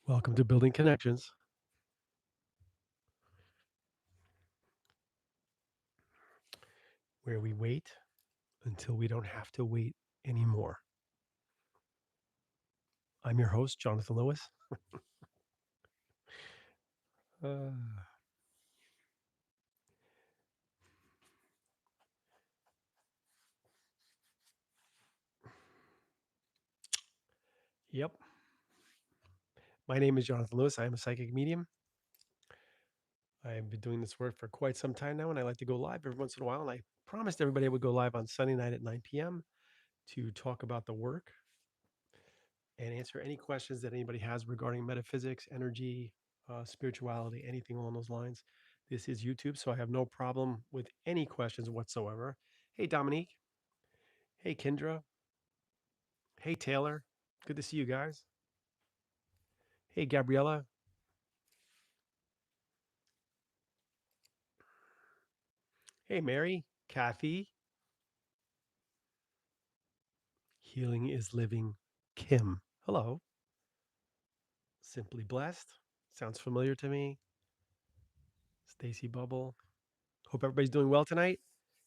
Welcome to Building Connections, where we wait until we don't have to wait anymore. I'm your host, Jonathan Lewis. Uh, yep. My name is Jonathan Lewis. I am a psychic medium. I've been doing this work for quite some time now, and I like to go live every once in a while. And I promised everybody I would go live on Sunday night at 9 p.m. to talk about the work and answer any questions that anybody has regarding metaphysics, energy, spirituality, anything along those lines. This is YouTube, so I have no problem with any questions whatsoever. Hey, Dominique. Hey, Kendra. Hey, Taylor. Good to see you guys. Hey, Gabriella. Hey, Mary. Kathy. Healing is living. Kim. Hello. Simply blessed. Sounds familiar to me. Stacy Bubble. Hope everybody's doing well tonight.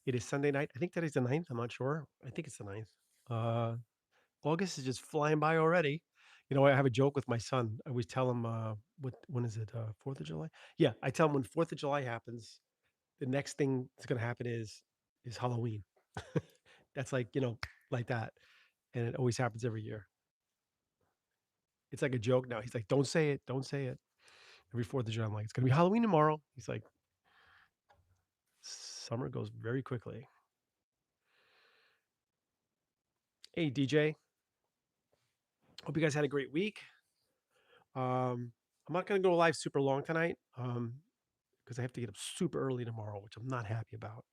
It is Sunday night. I think that is the ninth. I'm not sure. I think it's the ninth. Uh, August is just flying by already. You know, I have a joke with my son. I always tell him, when is it? 4th of July? Yeah, I tell him when 4th of July happens, the next thing that's going to happen is Halloween. That's like, like that. And it always happens every year. It's like a joke now. He's like, don't say it. Don't say it. Every 4th of July, I'm like, it's going to be Halloween tomorrow. He's like, summer goes very quickly. Hey, DJ. Hope you guys had a great week. I'm not going to go live super long tonight because I have to get up super early tomorrow, which I'm not happy about.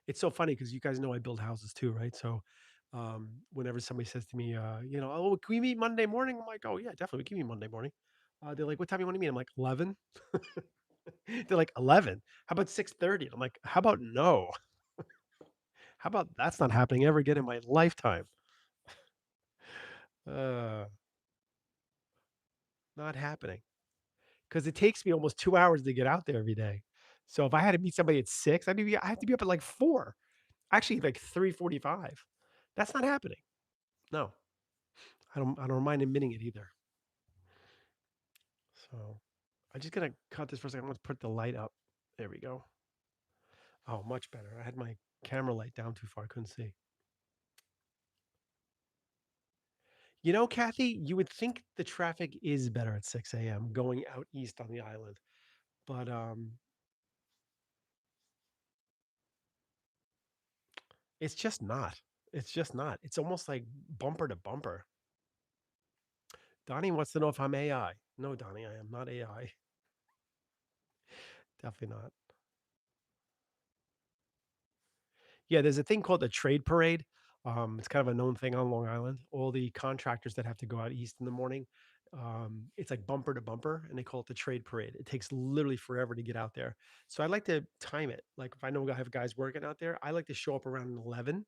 It's so funny because you guys know I build houses too, right? So whenever somebody says to me, oh, can we meet Monday morning? I'm like, oh yeah, definitely, we can meet Monday morning. They're like, what time do you want to meet? I'm like, 11. They're like, 11. How about 6:30? I'm like, how about no? How about that's not happening ever again in my lifetime? Uh, Not happening because it takes me almost 2 hours to get out there every day. So if I had to meet somebody at 6, I have to be up at like 4. Actually, like 3:45. That's not happening. No, I don't mind admitting it either. So I'm just gonna cut this for a second. Let's put the light up. There we go. Oh, much better. I had my camera light down too far. I couldn't see. You know, Kathy, you would think the traffic is better at 6 a.m. going out east on the island, but it's just not. It's just not. It's almost like bumper to bumper. Donnie wants to know if I'm AI. No, Donnie, I am not AI. Definitely not. Yeah, there's a thing called the trade parade. It's kind of a known thing on Long Island. All the contractors that have to go out east in the morning, it's like bumper to bumper, and they call it the trade parade. It takes literally forever to get out there. So I like to time it. Like if I know I have guys working out there, I like to show up around 11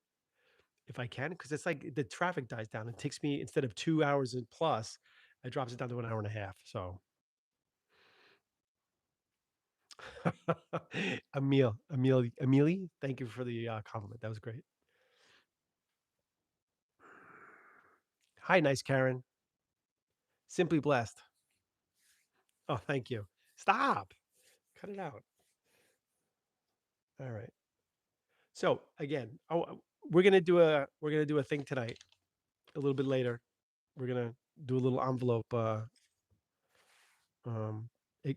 if I can, because it's like the traffic dies down. It takes me instead of 2 hours and plus, it drops it down to an hour and a half. So Amelie, thank you for the compliment. That was great. Hi, nice Karen. Simply blessed. Oh, thank you. Stop. Cut it out. All right. So again, we're gonna do a thing tonight. A little bit later, we're gonna do a little envelope. What do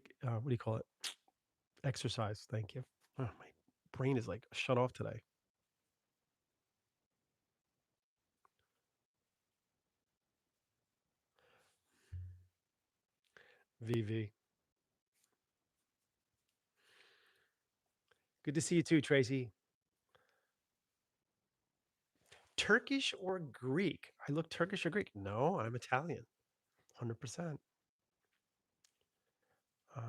you call it? Exercise. Thank you. Oh, my brain is like shut off today. VV. Good to see you too, Tracy. Turkish or Greek? I look Turkish or Greek? No, I'm Italian. 100%. Uh,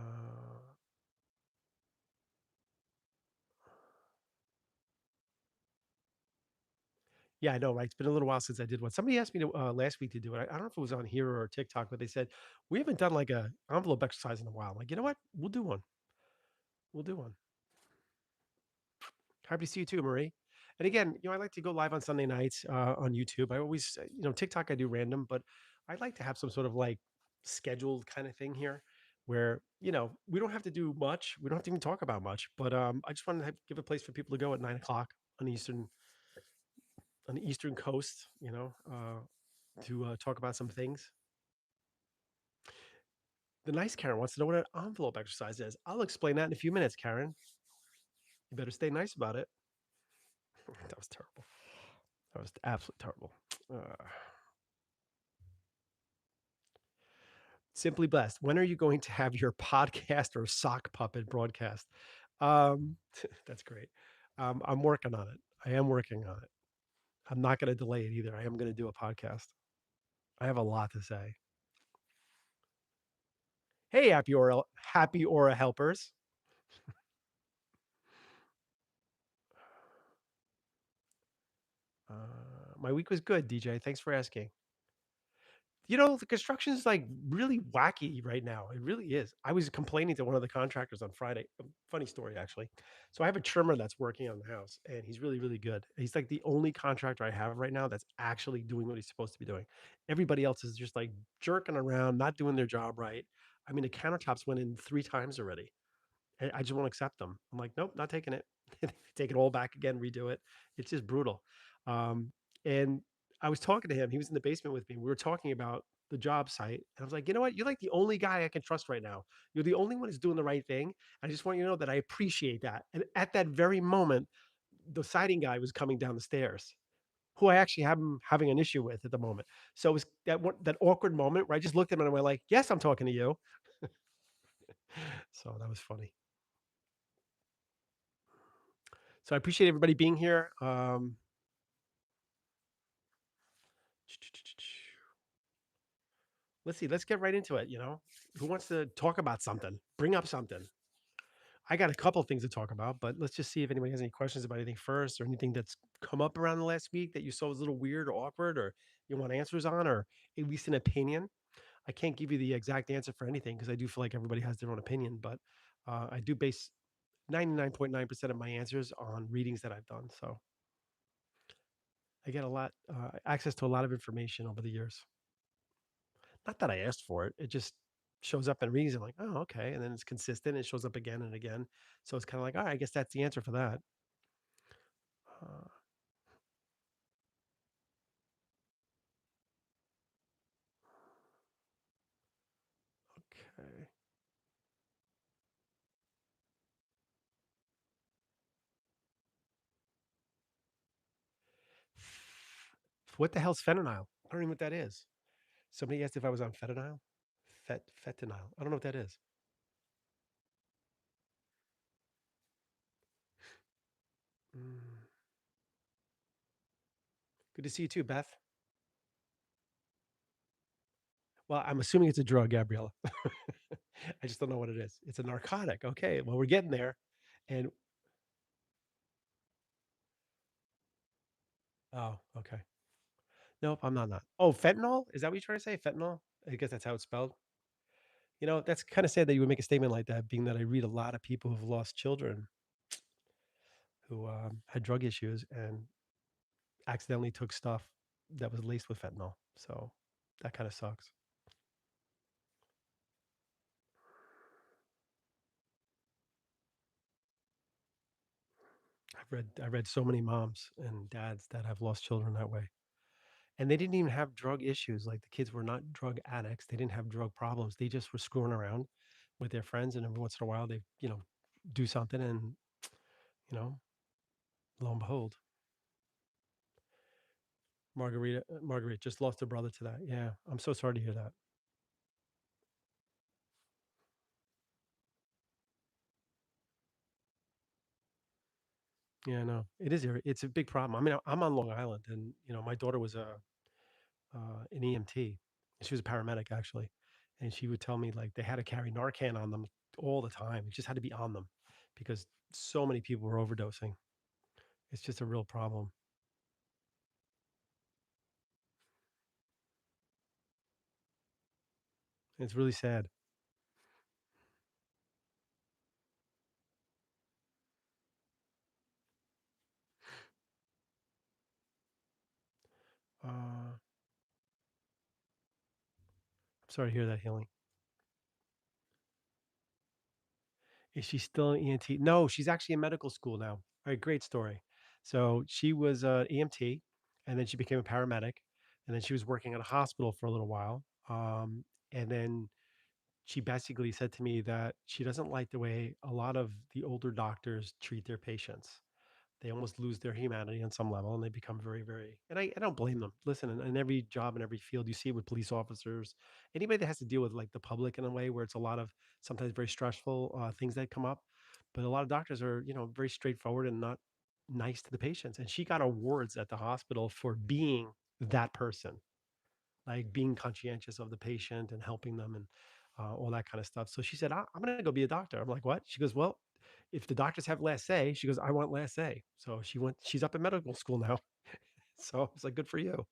Yeah, I know, right? It's been a little while since I did one. Somebody asked me to last week to do it. I don't know if it was on here or TikTok, but they said we haven't done like a envelope exercise in a while. I'm like, you know what? We'll do one. We'll do one. Happy to see you too, Marie. And again, I like to go live on Sunday nights on YouTube. I always, TikTok I do random, but I like to have some sort of like scheduled kind of thing here where, we don't have to do much. We don't have to even talk about much, but I just want to give a place for people to go at 9 o'clock on on the Eastern coast, to talk about some things. The nice Karen wants to know what an envelope exercise is. I'll explain that in a few minutes, Karen. You better stay nice about it. That was terrible. That was absolutely terrible. Uh, Simply blessed. When are you going to have your podcast or sock puppet broadcast? Um, that's great. I'm working on it. I am working on it. I'm not going to delay it either. I am going to do a podcast. I have a lot to say. Hey, happy Aura helpers. My week was good, DJ. Thanks for asking. The construction is like really wacky right now. It really is. I was complaining to one of the contractors on Friday. Funny story, actually. So I have a trimmer that's working on the house, and he's really, really good. He's like the only contractor I have right now that's actually doing what he's supposed to be doing. Everybody else is just like jerking around, not doing their job right. I mean, the countertops went in 3 times already. And I just won't accept them. I'm like, nope, not taking it. Take it all back again, redo it. It's just brutal. Um, and I was talking to him. He was in the basement with me. We were talking about the job site. And I was like, you know what? You're like the only guy I can trust right now. You're the only one who's doing the right thing. I just want you to know that I appreciate that. And at that very moment, the siding guy was coming down the stairs, who I actually have having an issue with at the moment. So it was that awkward moment where I just looked at him and I went like, yes, I'm talking to you. So that was funny. So I appreciate everybody being here. Let's see. Let's get right into it. Who wants to talk about something? Bring up something. I got a couple things to talk about, but let's just see if anybody has any questions about anything first, or anything that's come up around the last week that you saw was a little weird or awkward, or you want answers on, or at least an opinion. I can't give you the exact answer for anything because I do feel like everybody has their own opinion, but I do base 99.9% of my answers on readings that I've done. So I get a lot access to a lot of information over the years. Not that I asked for it. It just shows up in readings. I'm like, oh, okay. And then it's consistent. It shows up again and again. So it's kind of like, all right, I guess that's the answer for that. Uh, okay. What the hell's fentanyl? I don't even know what that is. Somebody asked if I was on fentanyl. Fentanyl. I don't know what that is. Mm. Good to see you too, Beth. Well, I'm assuming it's a drug, Gabriella. I just don't know what it is. It's a narcotic. Okay. Well, we're getting there. And oh, okay. Nope, I'm not. Oh, fentanyl? Is that what you're trying to say? Fentanyl? I guess that's how it's spelled. That's kind of sad that you would make a statement like that, being that I read a lot of people who've lost children who had drug issues and accidentally took stuff that was laced with fentanyl. So that kind of sucks. I read so many moms and dads that have lost children that way. And they didn't even have drug issues. Like the kids were not drug addicts. They didn't have drug problems. They just were screwing around with their friends, and every once in a while they, do something, and you know, lo and behold, Marguerite just lost her brother to that. Yeah, I'm so sorry to hear that. Yeah, no, it is. It's a big problem. I mean, I'm on Long Island, and my daughter was an EMT. She was a paramedic actually, and she would tell me like they had to carry Narcan on them all the time. It just had to be on them because so many people were overdosing. It's just a real problem. It's really sad. I'm sorry to hear that, Healing. Is she still an EMT? No, she's actually in medical school now. All right, great story. So she was an EMT, and then she became a paramedic, and then she was working at a hospital for a little while. And then she basically said to me that she doesn't like the way a lot of the older doctors treat their patients. They almost lose their humanity on some level and they become very, very, and I don't blame them. Listen, in every job, in every field, you see it with police officers, anybody that has to deal with like the public in a way where it's a lot of sometimes very stressful things that come up. But a lot of doctors are, very straightforward and not nice to the patients. And she got awards at the hospital for being that person, like being conscientious of the patient and helping them and all that kind of stuff. So she said, I'm going to go be a doctor. I'm like, what? She goes, well, if the doctors have last say, she goes, I want last say. So she's up in medical school now. So it's like, good for you.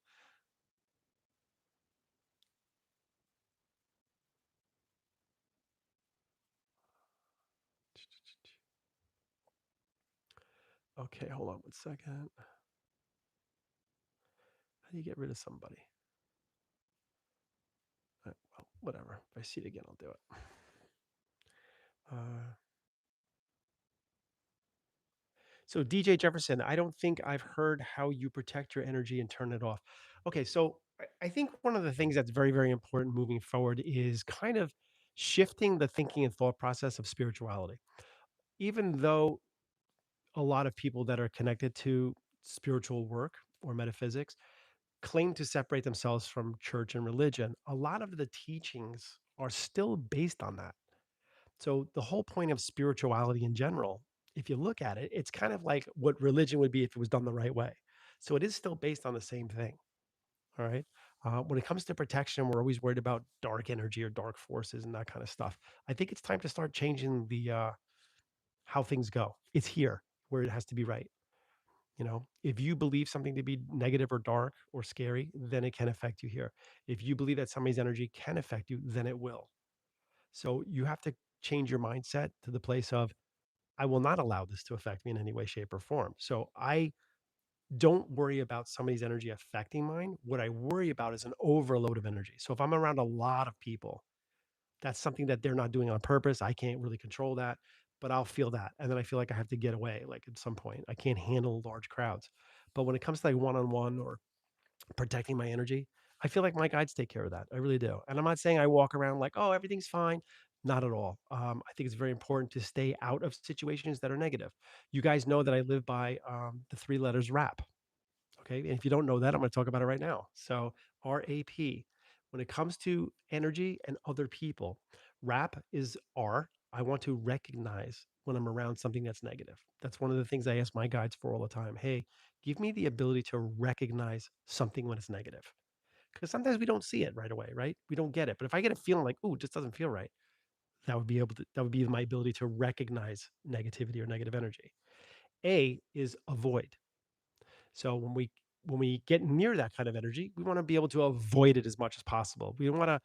Okay, hold on one second. How do you get rid of somebody? Well, whatever. If I see it again, I'll do it. Uh, so DJ Jefferson, I don't think I've heard how you protect your energy and turn it off. Okay, so I think one of the things that's very, very important moving forward is kind of shifting the thinking and thought process of spirituality. Even though a lot of people that are connected to spiritual work or metaphysics claim to separate themselves from church and religion, a lot of the teachings are still based on that. So the whole point of spirituality in general, if you look at it, it's kind of like what religion would be if it was done the right way. So it is still based on the same thing. All right. When it comes to protection, we're always worried about dark energy or dark forces and that kind of stuff. I think it's time to start changing the how things go. It's here where it has to be right. If you believe something to be negative or dark or scary, then it can affect you here. If you believe that somebody's energy can affect you, then it will. So you have to change your mindset to the place of, I will not allow this to affect me in any way, shape, or form. So I don't worry about somebody's energy affecting mine. What I worry about is an overload of energy. So if I'm around a lot of people, that's something that they're not doing on purpose. I can't really control that, but I'll feel that. And then I feel like I have to get away, like at some point. I can't handle large crowds. But when it comes to like one on one or protecting my energy, I feel like my guides take care of that. I really do. And I'm not saying I walk around like, oh, everything's fine. Not at all. I think it's very important to stay out of situations that are negative. You guys know that I live by the three letters RAP. Okay. And if you don't know that, I'm going to talk about it right now. So, R.A.P. When it comes to energy and other people, RAP is R. I want to recognize when I'm around something that's negative. That's one of the things I ask my guides for all the time. Hey, give me the ability to recognize something when it's negative. Because sometimes we don't see it right away, right? We don't get it. But if I get a feeling like, ooh, it just doesn't feel right, that would be my ability to recognize negativity or negative energy. A is avoid. So when we get near that kind of energy, we want to be able to avoid it as much as possible. We don't want to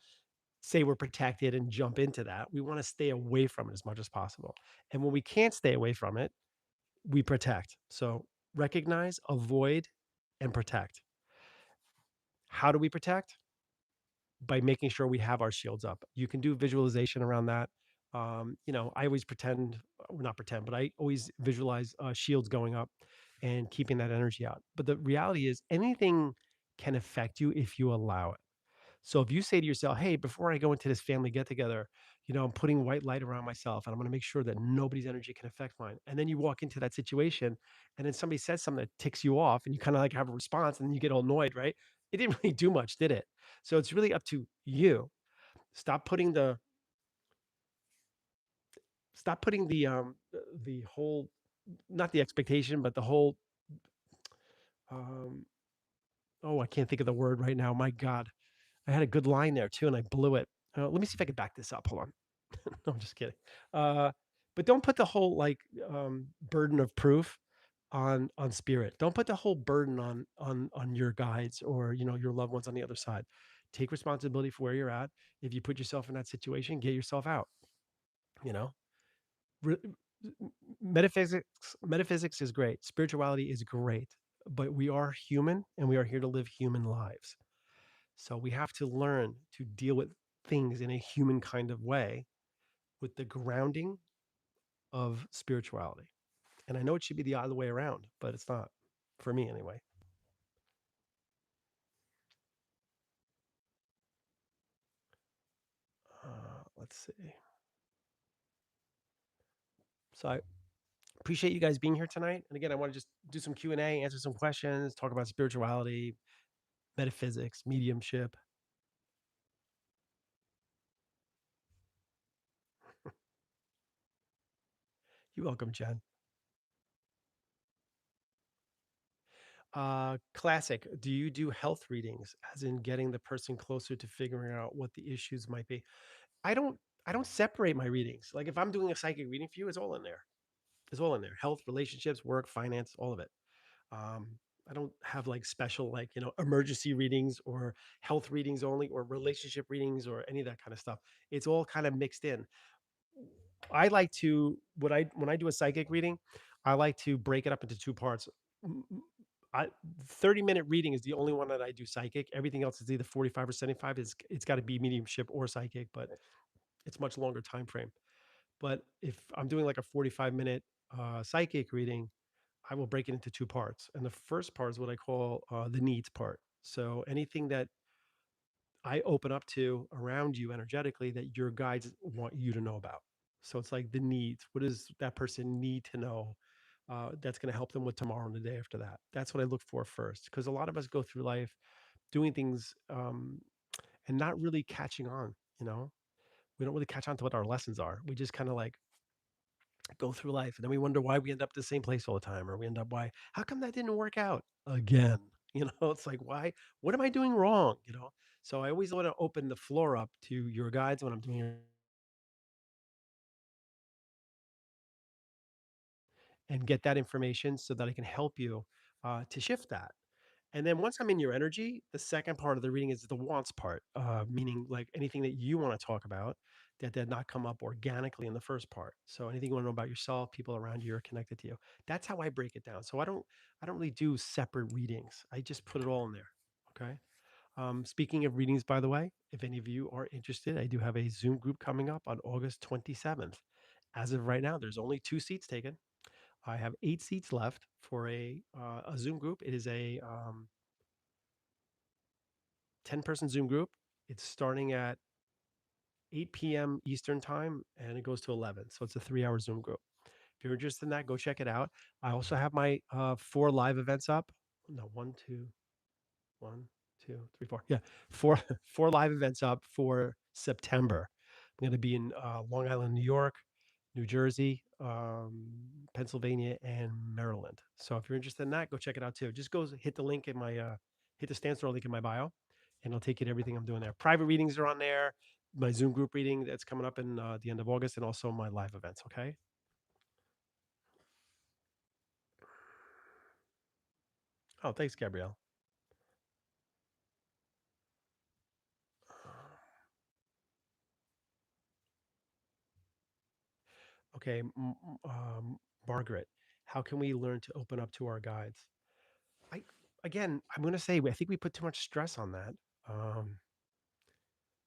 say we're protected and jump into that. We want to stay away from it as much as possible. And when we can't stay away from it, we protect. So recognize, avoid, and protect. How do we protect? By making sure we have our shields up. You can do visualization around that. I always pretend, or not pretend, but I always visualize shields going up and keeping that energy out. But the reality is, anything can affect you if you allow it. So if you say to yourself, hey, before I go into this family get together, I'm putting white light around myself and I'm going to make sure that nobody's energy can affect mine. And then you walk into that situation and then somebody says something that ticks you off and you kind of like have a response and then you get all annoyed, right? It didn't really do much, did it? So it's really up to you. Stop putting the stop putting the whole, not the expectation, but the whole um oh, I can't think of the word right now. My God. I had a good line there too and I blew it. Let me see if I can back this up. Hold on. No, I'm just kidding. Uh, but don't put the whole like burden of proof on spirit. Don't put the whole burden on your guides or your loved ones on the other side. Take responsibility for where you're at. If you put yourself in that situation, get yourself out. You know, Re- metaphysics metaphysics is great. Spirituality is great, but we are human and we are here to live human lives. So we have to learn to deal with things in a human kind of way with the grounding of spirituality. And I know it should be the other way around, but it's not for me anyway. Let's see. So I appreciate you guys being here tonight. And again, I want to just do some Q&A, answer some questions, talk about spirituality, metaphysics, mediumship. You're welcome, Jen. Classic. Do you do health readings, as in getting the person closer to figuring out what the issues might be? I don't. I don't separate my readings. Like if I'm doing a psychic reading for you, it's all in there. It's all in there. Health, relationships, work, finance, all of it. Um, I don't have like special like emergency readings or health readings only or relationship readings or any of that kind of stuff. It's all kind of mixed in. I like to when I do a psychic reading, I like to break it up into two parts. M- m- I 30-minute reading is the only one that I do psychic. Everything else is either 45 or 75. It's got to be mediumship or psychic, but it's much longer time frame. But if I'm doing like a 45-minute psychic reading, I will break it into two parts. And the first part is what I call the needs part. So anything that I open up to around you energetically that your guides want you to know about. So it's like the needs. What does that person need to know that's going to help them with tomorrow and the day after that? That's what I look for first. Because a lot of us go through life doing things and not really catching on, you know? We don't really catch on to what our lessons are. We just kind of like go through life and then we wonder why we end up the same place all the time or we end up why how come that didn't work out again. It's like why what am I doing wrong? So I always want to open the floor up to your guides when I'm doing it and get that information so that I can help you to shift that. And then once I'm in your energy, the second part of the reading is the wants part, meaning like anything that you want to talk about that did not come up organically in the first part. So anything you want to know about yourself, people around you are connected to you. That's how I break it down. So I don't really do separate readings. I just put it all in there. Okay. Speaking of readings, by the way, if any of you are interested, I do have a Zoom group coming up on August 27th. As of right now, there's only 2 seats taken. I have 8 seats left for a Zoom group. It is a 10-person Zoom group. It's starting at 8 p.m. Eastern time and it goes to 11. So it's a 3 hour Zoom group. If you're interested in that, go check it out. I also have my 4 live events up. No, one, two, 1, 2, 3, 4. Yeah, four four live events up for September. I'm going to be in Long Island, New York, New Jersey, Pennsylvania, and Maryland. So if you're interested in that, go check it out too. Just go hit the link in my hit the stand store link in my bio, and I'll take you to everything I'm doing there. Private readings are on there. My Zoom group reading that's coming up in the end of August, and also my live events. Okay. Oh, thanks, Gabrielle. Okay, Margaret, how can we learn to open up to our guides? I again, I'm gonna say I think we put too much stress on that. Um,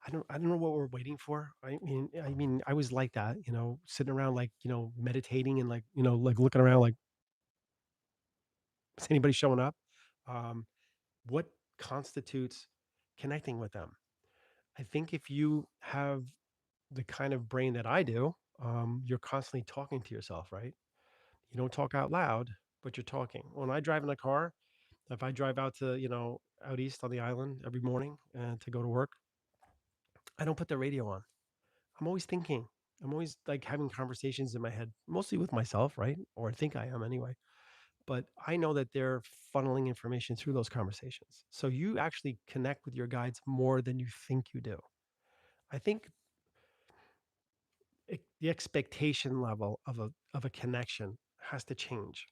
I don't know what we're waiting for. I mean, I was like that, sitting around like meditating and like like looking around like is anybody showing up? Um, what constitutes connecting with them? I think if you have the kind of brain that I do, you're constantly talking to yourself, right? You don't talk out loud, but you're talking. When I drive in a car, if I drive out to, out east on the island every morning and to go to work, I don't put the radio on. I'm always thinking. I'm always like having conversations in my head, mostly with myself, right? Or I think I am anyway. But I know that they're funneling information through those conversations. So you actually connect with your guides more than you think you do. I think the expectation level of a connection has to change.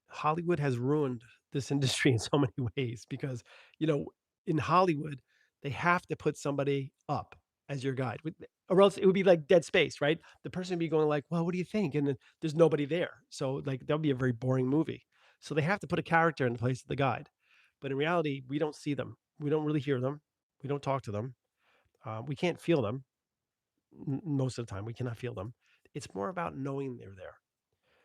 Hollywood has ruined this industry in so many ways because, you know, in Hollywood, they have to put somebody up as your guide, or else it would be like dead space, right? The person would be going like, "Well, what do you think?" And then there's nobody there, so like that would be a very boring movie. So they have to put a character in the place of the guide. But in reality, we don't see them. We don't really hear them. We don't talk to them. We can't feel them most of the time. We cannot feel them. It's more about knowing they're there.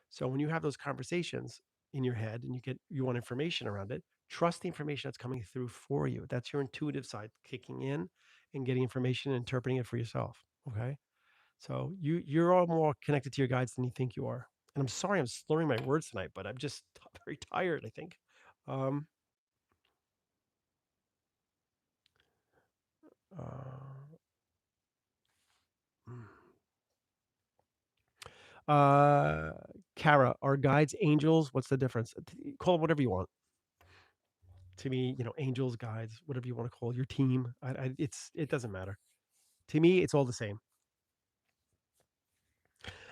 So when you have those conversations in your head and you want information around it, trust the information that's coming through for you. That's your intuitive side kicking in and getting information and interpreting it for yourself. Okay. So you're all more connected to your guides than you think you are. And I'm sorry I'm slurring my words tonight, but I'm just very tired, I think. Um uh, mm. uh Kara, are guides angels? What's the difference? Call it whatever you want. To me, angels, guides, whatever you want to call your team. It doesn't matter. To me, it's all the same.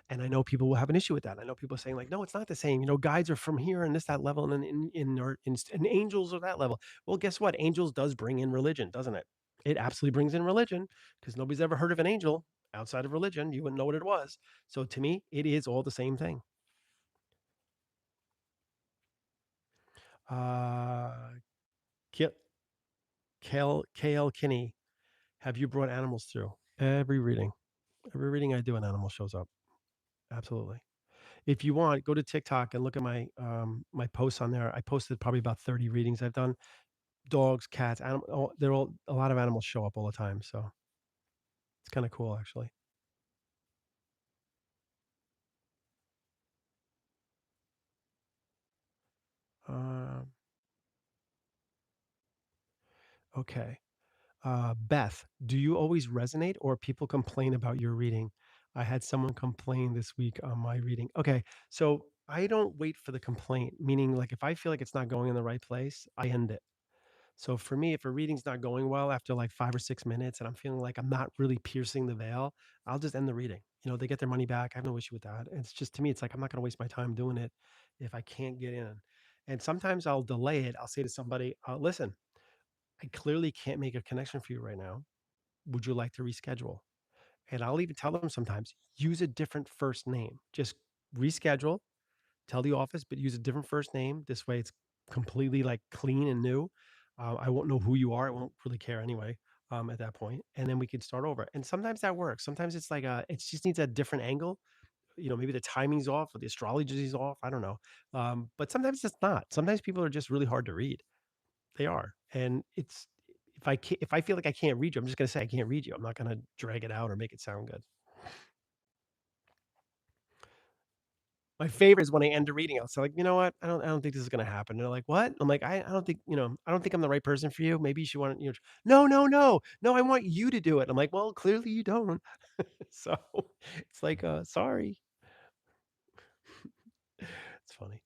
And I know people will have an issue with that. I know people saying like, no, it's not the same. Guides are from here and this, that level, and then and angels are that level. Well, guess what? Angels does bring in religion, doesn't it? It absolutely brings in religion because nobody's ever heard of an angel outside of religion. You wouldn't know what it was. So to me, it is all the same thing. Uh, K- KL Kinney, have you brought animals through? Every reading. Every reading I do, an animal shows up. Absolutely. If you want, go to TikTok and look at my posts on there. I posted probably about 30 readings I've done. Dogs, cats, they're all a lot of animals show up all the time. So it's kind of cool actually. Um, okay. Beth, do you always resonate or people complain about your reading? I had someone complain this week on my reading. Okay. So I don't wait for the complaint, meaning like if I feel like it's not going in the right place, I end it. So for me, if a reading's not going well after like 5 or 6 minutes and I'm feeling like I'm not really piercing the veil, I'll just end the reading. They get their money back. I have no issue with that. It's just to me, it's like I'm not going to waste my time doing it if I can't get in. And sometimes I'll delay it. I'll say to somebody, listen, I clearly can't make a connection for you right now. Would you like to reschedule? And I'll even tell them sometimes use a different first name. Just reschedule, tell the office, but use a different first name. This way, it's completely like clean and new. I won't know who you are. I won't really care anyway at that point, and then we can start over. And sometimes that works. Sometimes it's like it just needs a different angle. Maybe the timing's off or the astrology is off. I don't know. But sometimes it's not. Sometimes people are just really hard to read. They are, and it's if I feel like I can't read you, I'm just gonna say I can't read you. I'm not gonna drag it out or make it sound good. My favorite is when I end a reading, I'll say like, "You know what? I don't think this is gonna happen." They're like, "What?" I'm like, "I don't think, I don't think I'm the right person for you. Maybe you should want, no, no, no, no, I want you to do it." I'm like, "Well, clearly you don't." So it's like, sorry. It's funny.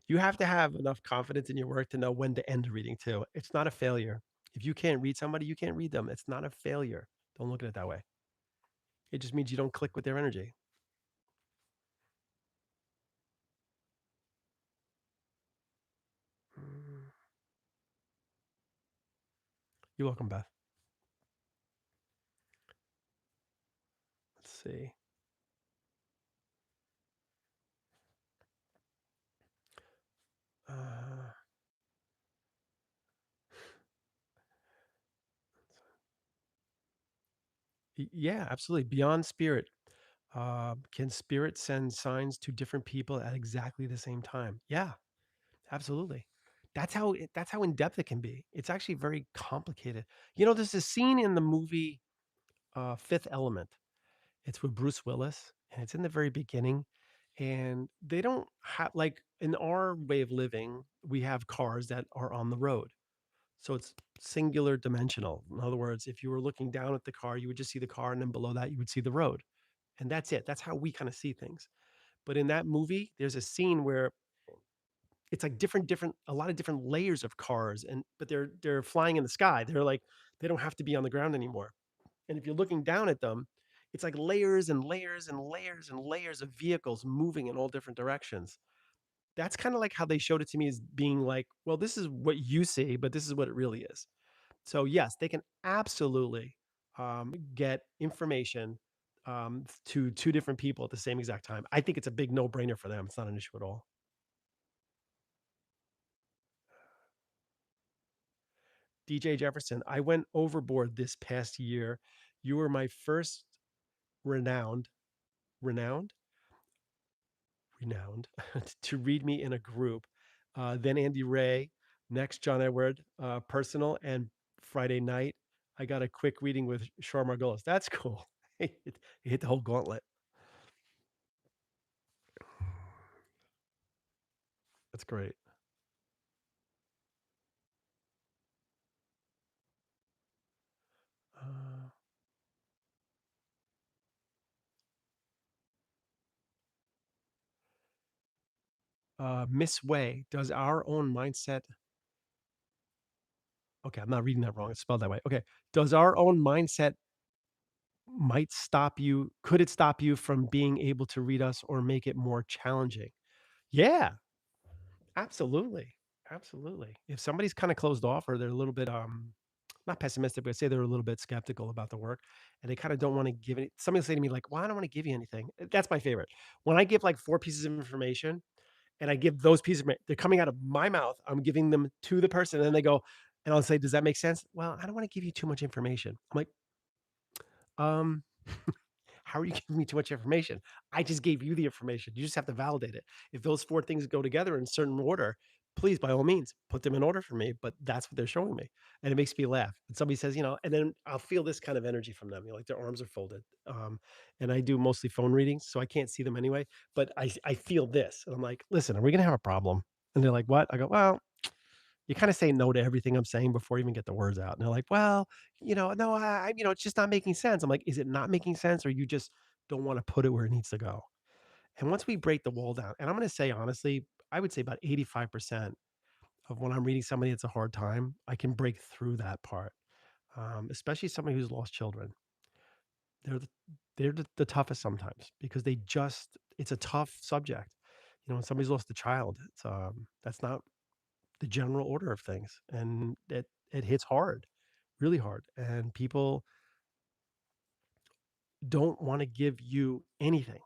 You have to have enough confidence in your work to know when to end a reading too. It's not a failure. If you can't read somebody, you can't read them. It's not a failure. Don't look at it that way. It just means you don't click with their energy. Mm, you're welcome, Beth. Let's see. Uh, yeah, absolutely. Beyond spirit. Can spirit send signs to different people at exactly the same time? Yeah, absolutely. That's how in depth it can be. It's actually very complicated. There's a scene in the movie Fifth Element. It's with Bruce Willis, and it's in the very beginning. And they don't have like in our way of living, we have cars that are on the road. So it's singular dimensional. In other words, if you were looking down at the car, you would just see the car, and then below that, you would see the road. And that's it. That's how we kind of see things. But in that movie, there's a scene where it's like a lot of different layers of cars, and but they're flying in the sky. They're like they don't have to be on the ground anymore. And if you're looking down at them, it's like layers and layers and layers and layers of vehicles moving in all different directions. That's kind of like how they showed it to me as being like, well, this is what you see, but this is what it really is. So yes, they can absolutely get information to two different people at the same exact time. I think it's a big no brainer for them. It's not an issue at all. DJ Jefferson, I went overboard this past year. You were my first renowned, renowned, renowned to read me in a group. Then Andy Ray, next John Edward, personal, and Friday night. I got a quick reading with Shar Margolis. That's cool. You hit the whole gauntlet. That's great. Uh, Miss Way, does our own mindset, okay, I'm not reading that wrong. It's spelled that way. Okay. Does our own mindset might stop you, could it stop you from being able to read us or make it more challenging? Yeah, absolutely. Absolutely. If somebody's kind of closed off or they're a little bit not pessimistic, but say they're a little bit skeptical about the work and they kind of don't want to give it, somebody will say to me, like, well, I don't want to give you anything. That's my favorite. When I give like four pieces of information and I give those pieces, they're coming out of my mouth. I'm giving them to the person, and then they go, and I'll say, "Does that make sense?" Well, I don't want to give you too much information. I'm like, um, how are you giving me too much information? I just gave you the information. You just have to validate it. If those four things go together in certain order, please, by all means, put them in order for me. But that's what they're showing me. And it makes me laugh. And somebody says, and then I'll feel this kind of energy from them. Like their arms are folded. And I do mostly phone readings, so I can't see them anyway. But I feel this. And I'm like, listen, are we going to have a problem? And they're like, what? I go, well, you kind of say no to everything I'm saying before you even get the words out. And they're like, well, no, it's just not making sense. I'm like, is it not making sense or you just don't want to put it where it needs to go? And once we break the wall down, and I'm going to say honestly, I would say about 85% of when I'm reading somebody it's a hard time, I can break through that part. Especially somebody who's lost children. They're the, they're the toughest sometimes because it's a tough subject. When somebody's lost a child, that's not the general order of things, and it hits hard, really hard, and people don't want to give you anything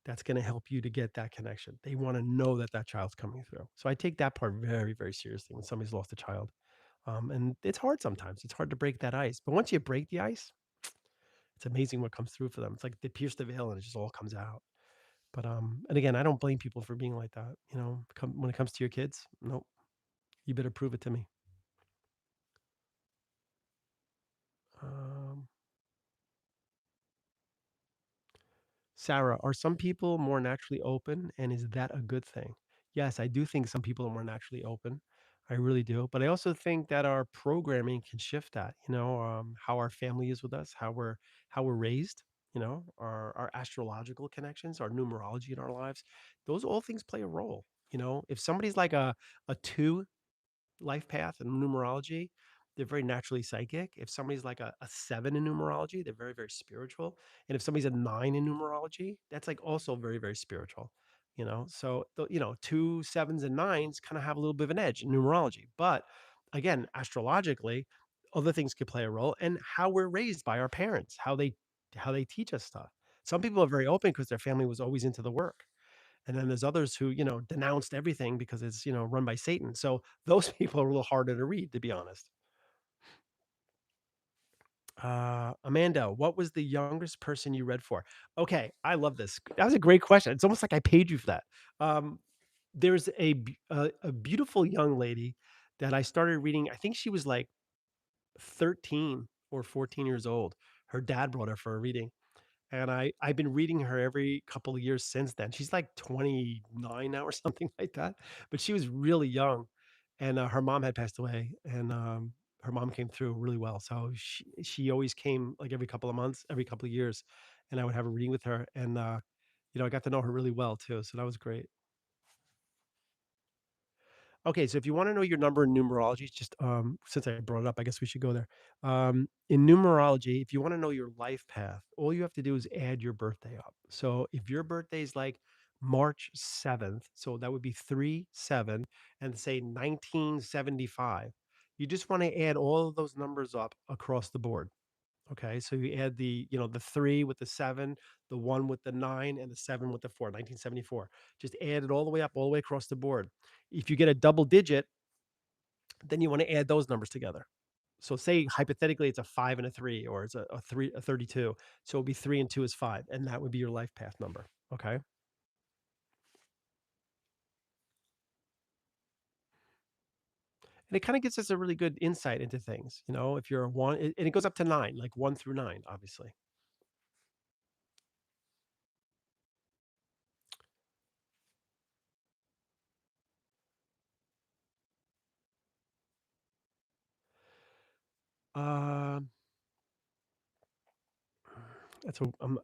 that's going to help you to get that connection. They want to know that that child's coming through. So I take that part very, very seriously when somebody's lost a child. And it's hard sometimes. It's hard to break that ice, but once you break the ice, it's amazing what comes through for them. It's like they pierce the veil and it just all comes out. But and again, I don't blame people for being like that. When it comes to your kids, nope, you better prove it to me. Um, Sarah, are some people more naturally open, and is that a good thing? Yes, I do think some people are more naturally open. I really do. But I also think that our programming can shift that, how our family is with us, how we're raised, our astrological connections, our numerology in our lives. Those all things play a role. If somebody's like a two life path and numerology, they're very naturally psychic. If somebody's like a seven in numerology, they're very, very spiritual. And if somebody's a nine in numerology, that's like also very, very spiritual. So two sevens and nines kind of have a little bit of an edge in numerology. But again, astrologically, other things could play a role, and how we're raised by our parents, how they teach us stuff. Some people are very open because their family was always into the work, and then there's others who, denounced everything because it's, run by Satan. So those people are a little harder to read, to be honest. Amanda, what was the youngest person you read for? Okay, I love this. That was a great question. It's almost like I paid you for that. Um, there's a beautiful young lady that I started reading. I think she was like 13 or 14 years old. Her dad brought her for a reading, and I've been reading her every couple of years since then. She's like 29 now or something like that, but she was really young, and her mom had passed away, and her mom came through really well. So she always came like every couple of months, every couple of years, and I would have a reading with her, and I got to know her really well too. So that was great. Okay, so if you want to know your number in numerology, just since I brought it up, I guess we should go there. In numerology, if you want to know your life path, all you have to do is add your birthday up. So if your birthday is like March 7th, so that would be 3 7, and say 1975, You just want to add all of those numbers up across the board. Okay, so you add the 3 with the 7, the 1 with the 9, and the 7 with the 4, 1974. Just add it all the way up, all the way across the board. If you get a double digit, then you want to add those numbers together. So say hypothetically it's a 5 and a 3, or it's a 3, a 32. So it'll be 3 and 2 is 5, and that would be your life path number. Okay. And it kind of gives us a really good insight into things. If you're a one, and it goes up to nine, like 1 through 9, obviously. Um,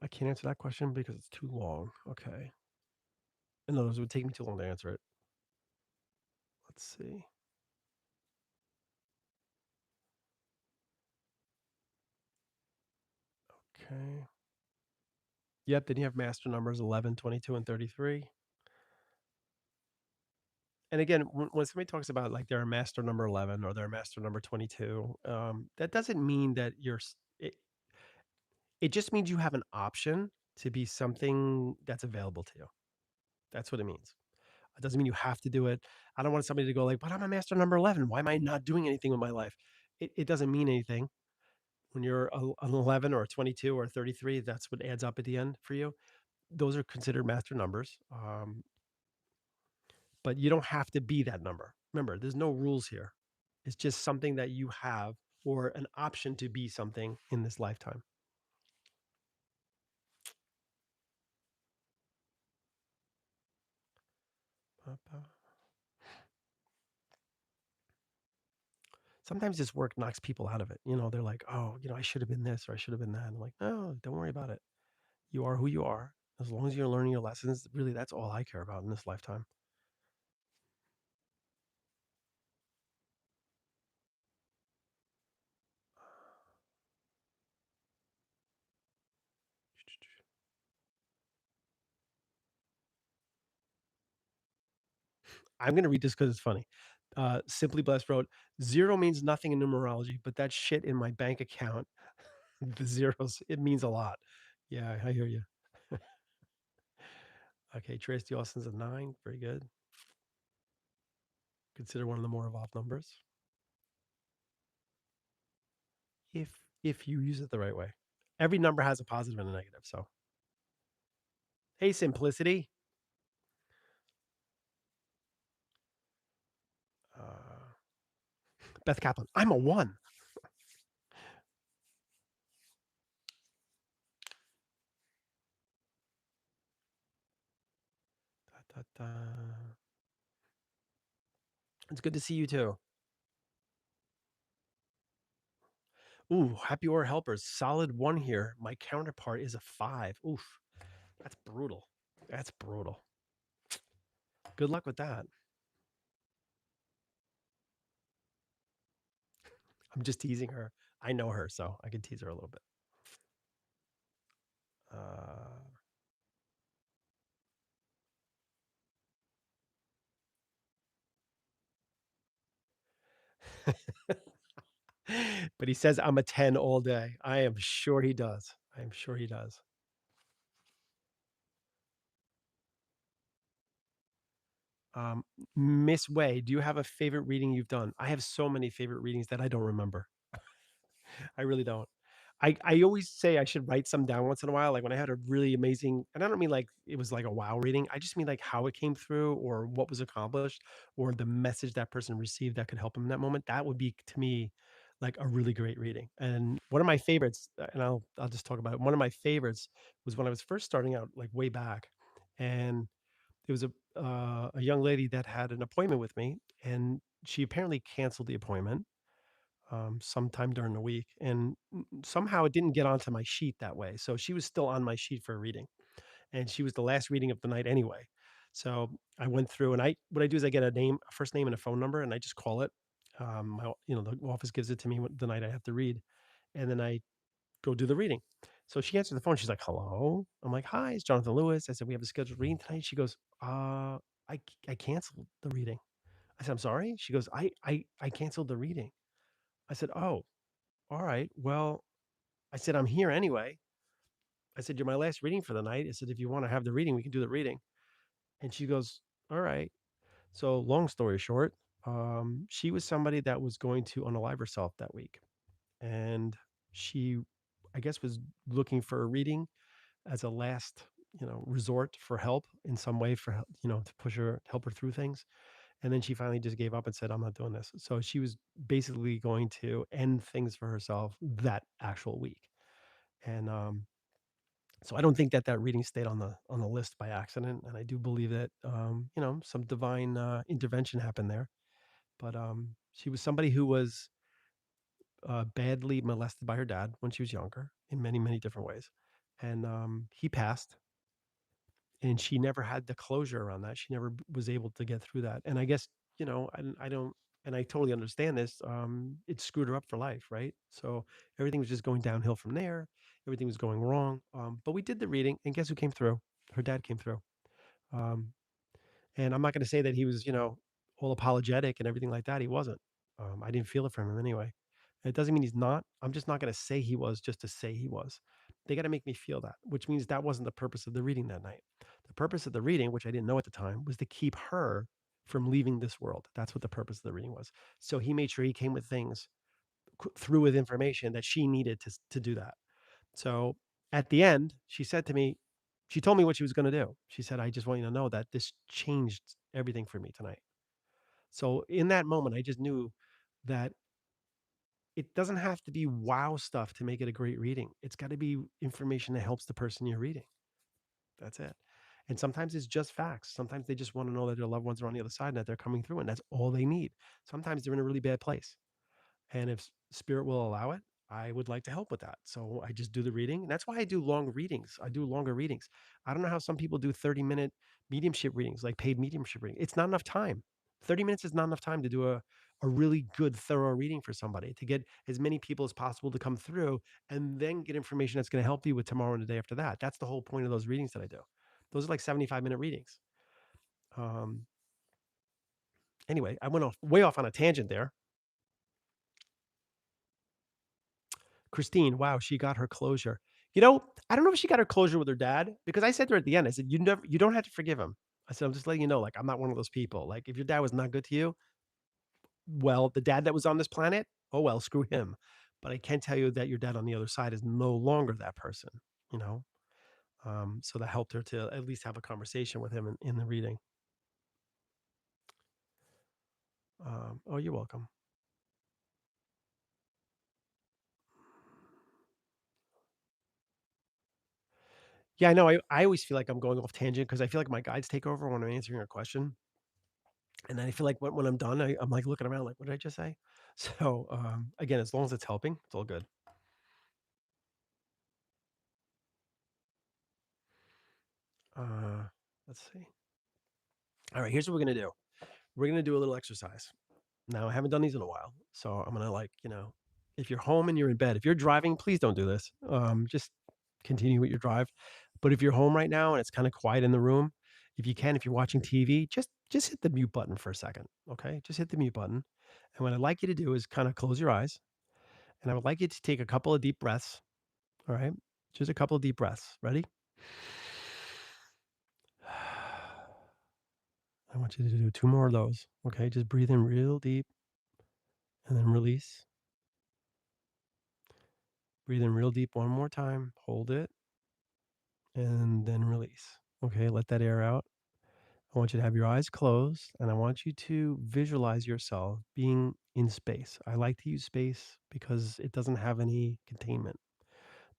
I can't answer that question because it's too long. Okay. In other words, it would take me too long to answer it. Let's see. Okay. Yep. Then you have master numbers 11, 22, and 33. And again, when somebody talks about like they're a master number 11 or they're a master number 22, that doesn't mean that it just means you have an option to be something that's available to you. That's what it means. It doesn't mean you have to do it. I don't want somebody to go like, but I'm a master number 11. Why am I not doing anything with my life? It doesn't mean anything. When you're an 11 or a 22 or a 33, that's what adds up at the end for you. Those are considered master numbers. But you don't have to be that number. Remember, there's no rules here. It's just something that you have, or an option to be something in this lifetime. Sometimes this work knocks people out of it. They're like, oh, I should have been this or I should have been that. And I'm like, no, don't worry about it. You are who you are. As long as you're learning your lessons, really, that's all I care about in this lifetime. I'm going to read this because it's funny. Simply Blessed wrote, zero means nothing in numerology, but that shit in my bank account, the zeros, it means a lot. Yeah, I hear you. Okay, Tracy Austin's a 9. Very good. Consider one of the more evolved numbers. If if you use it the right way. Every number has a positive and a negative. So, hey, simplicity. Uh, Beth Kaplan. I'm a 1. Da, da, da. It's good to see you too. Ooh, happy or helpers. Solid 1 here. My counterpart is a 5. Oof. That's brutal. That's brutal. Good luck with that. I'm just teasing her. I know her, so I can tease her a little bit. Uh, but he says I'm a 10 all day. I am sure he does. I am sure he does. Um, Miss Way, do you have a favorite reading you've done? I have so many favorite readings that I don't remember. I really don't. I always say I should write some down once in a while. Like when I had a really amazing, and I don't mean like it was like a wow reading. I just mean like how it came through or what was accomplished or the message that person received that could help them in that moment. That would be to me like a really great reading. And one of my favorites, and I'll just talk about it. One of my favorites was when I was first starting out, like way back, and it was a young lady that had an appointment with me, and she apparently canceled the appointment sometime during the week, and somehow it didn't get onto my sheet that way. So she was still on my sheet for a reading, and she was the last reading of the night anyway. So I went through, and I what I do is I get a first name and a phone number, and I just call it. The office gives it to me the night I have to read, and then I go do the reading. So she answered the phone. She's like, "Hello." I'm like, "Hi, it's Jonathan Lewis." I said, "We have a scheduled reading tonight." She goes, I canceled the reading." I said, "I'm sorry." She goes, I canceled the reading." I said, "Oh, all right. Well," I said, "I'm here anyway." I said, "You're my last reading for the night." I said, "If you want to have the reading, we can do the reading." And she goes, "All right." So, long story short, she was somebody that was going to unalive herself that week. And she, I guess, was looking for a reading as a last, resort for help in some way for, to push her, help her through things. And then she finally just gave up and said, "I'm not doing this." So she was basically going to end things for herself that actual week. And so I don't think that that reading stayed on the list by accident. And I do believe that, some divine intervention happened there. But she was somebody who was badly molested by her dad when she was younger in many, many different ways. And he passed, and she never had the closure around that. She never was able to get through that. And I guess, I don't, and I totally understand this. It screwed her up for life, right? So everything was just going downhill from there. Everything was going wrong. But we did the reading, and guess who came through? Her dad came through. Um, and I'm not going to say that he was, all apologetic and everything like that. He wasn't. I didn't feel it from him anyway. It doesn't mean he's not. I'm just not going to say he was just to say he was. They got to make me feel that, which means that wasn't the purpose of the reading that night. The purpose of the reading, which I didn't know at the time, was to keep her from leaving this world. That's what the purpose of the reading was. So he made sure he came with things, through with information that she needed to do that. So at the end, she said to me, she told me what she was going to do. She said, "I just want you to know that this changed everything for me tonight." So in that moment, I just knew that it doesn't have to be wow stuff to make it a great reading. It's got to be information that helps the person you're reading. That's it. And sometimes it's just facts. Sometimes they just want to know that their loved ones are on the other side and that they're coming through, and that's all they need. Sometimes they're in a really bad place. And if spirit will allow it, I would like to help with that. So I just do the reading. And that's why I do long readings. I do longer readings. I don't know how some people do 30-minute mediumship readings, like paid mediumship reading. It's not enough time. 30 minutes is not enough time to do a really good, thorough reading for somebody, to get as many people as possible to come through and then get information that's going to help you with tomorrow and the day after that. That's the whole point of those readings that I do. Those are like 75-minute readings. Um, anyway, I went off way off on a tangent there. Christine, wow, she got her closure. I don't know if she got her closure with her dad, because I said to her at the end, I said, you don't have to forgive him. I said, "I'm just letting you know, like, I'm not one of those people. Like, if your dad was not good to you, well, the dad that was on this planet, oh well, screw him. But I can tell you that your dad on the other side is no longer that person, you know? So that helped her to at least have a conversation with him in the reading. Oh, you're welcome. Yeah, I know. I always feel like I'm going off tangent because I feel like my guides take over when I'm answering a question. And then I feel like when I'm done, I'm like looking around, like, what did I just say? So, again, as long as it's helping, it's all good. Uh, let's see. All right, here's what we're gonna do. We're gonna do a little exercise. Now, I haven't done these in a while, so I'm gonna, like, if you're home and you're in bed, if you're driving, please don't do this. Just continue with your drive. But if you're home right now and it's kind of quiet in the room, if you can, if you're watching TV, just hit the mute button for a second. Okay, just hit the mute button. And what I'd like you to do is kind of close your eyes, and I would like you to take a couple of deep breaths. All right. Just a couple of deep breaths. Ready? I want you to do two more of those. Okay. Just breathe in real deep and then release. Breathe in real deep one more time. Hold it and then release. Okay. Let that air out. I want you to have your eyes closed and I want you to visualize yourself being in space. I like to use space because it doesn't have any containment.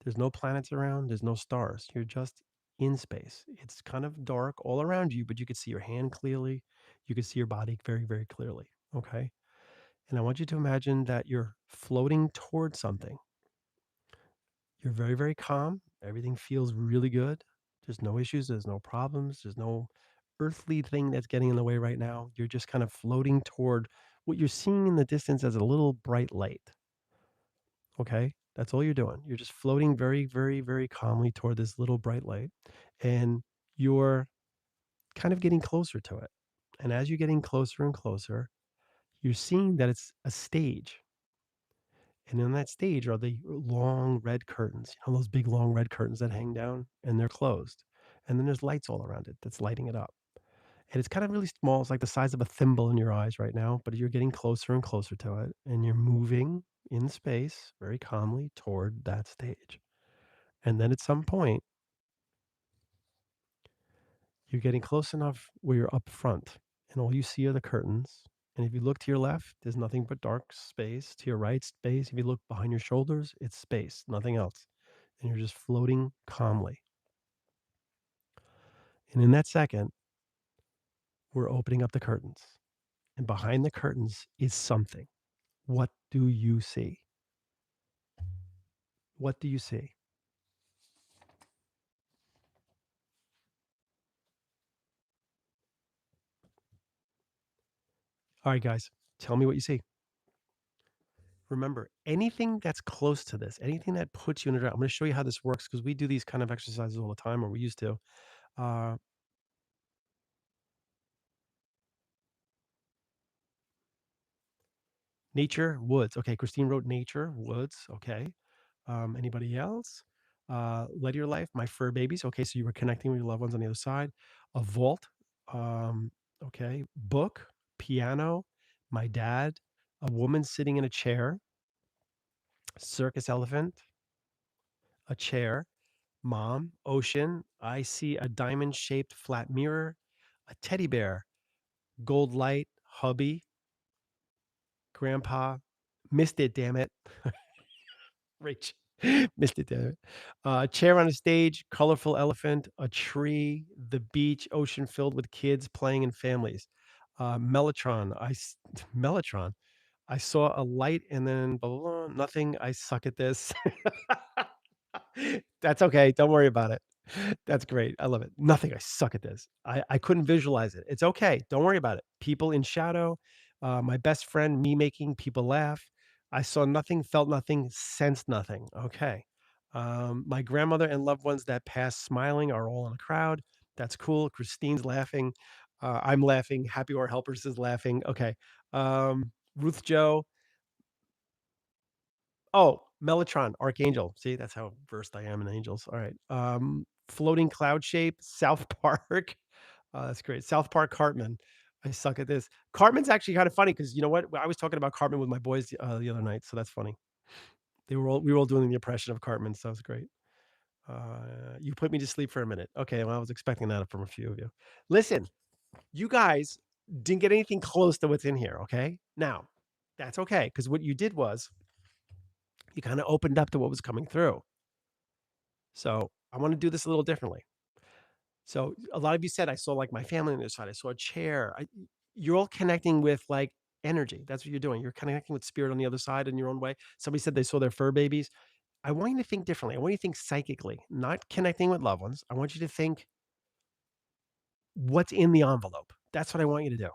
There's no planets around, there's no stars. You're just in space. It's kind of dark all around you, but you can see your hand clearly. You can see your body very, very clearly. Okay. And I want you to imagine that you're floating towards something. You're very, very calm. Everything feels really good. There's no issues, there's no problems, there's no earthly thing that's getting in the way right now. You're just kind of floating toward what you're seeing in the distance as a little bright light. Okay. That's all you're doing. You're just floating very, very, very calmly toward this little bright light. And you're kind of getting closer to it. And as you're getting closer and closer, you're seeing that it's a stage. And on that stage are the long red curtains, those big long red curtains that hang down and they're closed. And then there's lights all around it that's lighting it up. And it's kind of really small. It's like the size of a thimble in your eyes right now, but you're getting closer and closer to it. And you're moving in space very calmly toward that stage. And then at some point, you're getting close enough where you're up front and all you see are the curtains. And if you look to your left, there's nothing but dark space. To your right, space. If you look behind your shoulders, it's space, nothing else. And you're just floating calmly. And in that second, we're opening up the curtains. And behind the curtains is something. What do you see? What do you see? All right, guys, tell me what you see. Remember, anything that's close to this, anything that puts you in a drought, I'm going to show you how this works because we do these kind of exercises all the time, or we used to. Uh, Nature, woods. Okay, Christine wrote nature, woods. Okay. Anybody else? Let your life, my fur babies. Okay, so you were connecting with your loved ones on the other side. A vault. Um, okay. Book, piano, my dad, a woman sitting in a chair, circus elephant, a chair, mom, ocean. I see a diamond shaped flat mirror, a teddy bear, gold light, hubby, grandpa. Missed it, damn it. Rach. Missed it, damn it. Chair on a stage, colorful elephant, a tree, the beach, ocean filled with kids playing in families. Mellotron. Mellotron. I saw a light and then blah, blah, blah, nothing. I suck at this. That's okay. Don't worry about it. That's great. I love it. Nothing. I suck at this. I couldn't visualize it. It's okay. Don't worry about it. People in shadow, my best friend, me making people laugh. I saw nothing, felt nothing, sensed nothing. Okay. My grandmother and loved ones that passed smiling are all in a crowd. That's cool. Christine's laughing. I'm laughing. Happy Hour Helpers is laughing. Okay. Ruth Joe, oh, Mellotron, Archangel. See, that's how versed I am in angels. All right. Floating cloud shape, South Park. That's great. South Park Cartman. I suck at this. Cartman's actually kind of funny because you know what? I was talking about Cartman with my boys the other night, so that's funny. We were all doing the impression of Cartman, so it's great. You put me to sleep for a minute. Okay, well, I was expecting that from a few of you. Listen, you guys didn't get anything close to what's in here. Okay, now that's okay because what you did was you kind of opened up to what was coming through. So I want to do this a little differently. So a lot of you said I saw like my family on the other side. I saw a chair. You're all connecting with like energy. That's what you're doing. You're connecting with spirit on the other side in your own way. Somebody said they saw their fur babies. I want you to think differently. I want you to think psychically, not connecting with loved ones. I want you to think what's in the envelope. That's what I want you to do.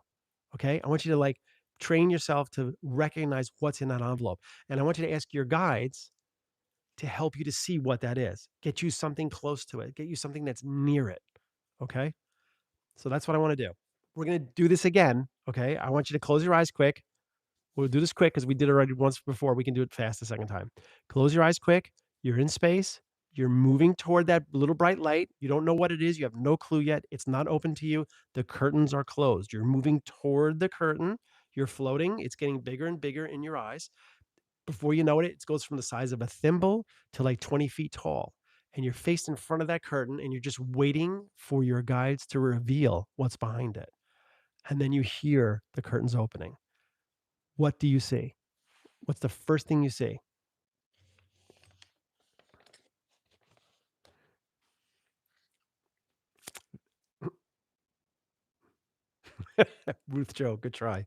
Okay. I want you to like train yourself to recognize what's in that envelope. And I want you to ask your guides to help you to see what that is. Get you something close to it. Get you something that's near it. Okay. So that's what I want to do. We're going to do this again. Okay. I want you to close your eyes quick. We'll do this quick because we did it already once before. We can do it fast the second time. Close your eyes quick. You're in space. You're moving toward that little bright light. You don't know what it is. You have no clue yet. It's not open to you. The curtains are closed. You're moving toward the curtain. You're floating. It's getting bigger and bigger in your eyes. Before you know it, it goes from the size of a thimble to like 20 feet tall. And you're faced in front of that curtain and you're just waiting for your guides to reveal what's behind it. And then you hear the curtains opening. What do you see? What's the first thing you see? Ruth Joe, good try.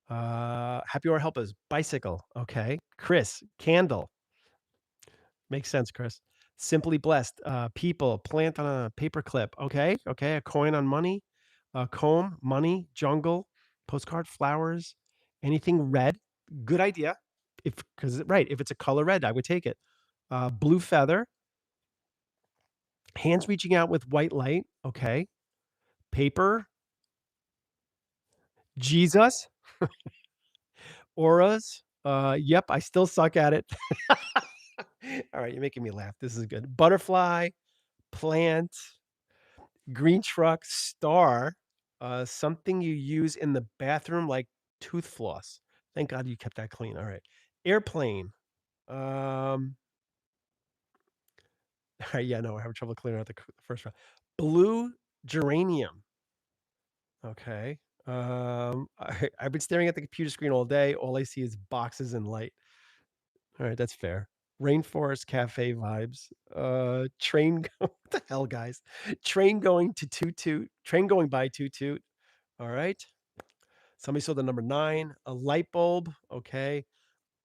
Happy Hour Helpers, bicycle. Okay. Chris, candle. Makes sense, Chris. Simply blessed. People, plant on a paper clip. Okay. Okay. A coin on money, a comb, money, jungle, postcard, flowers, anything red. Good idea. Because right, if it's a color red, I would take it. Blue feather, hands reaching out with white light. Okay. Paper, Jesus, auras. Yep, I still suck at it. All right, you're making me laugh. This is good. Butterfly, plant, green truck, star, something you use in the bathroom like tooth floss. Thank God you kept that clean. All right. Airplane. Um, yeah, no, I have trouble clearing out the first one. Blue geranium. Okay. I've been staring at the computer screen all day. All I see is boxes and light. All right, that's fair. Rainforest cafe vibes. What the hell, guys? Train going to toot toot. Train going by toot toot. All right. Somebody saw the number 9. A light bulb. Okay.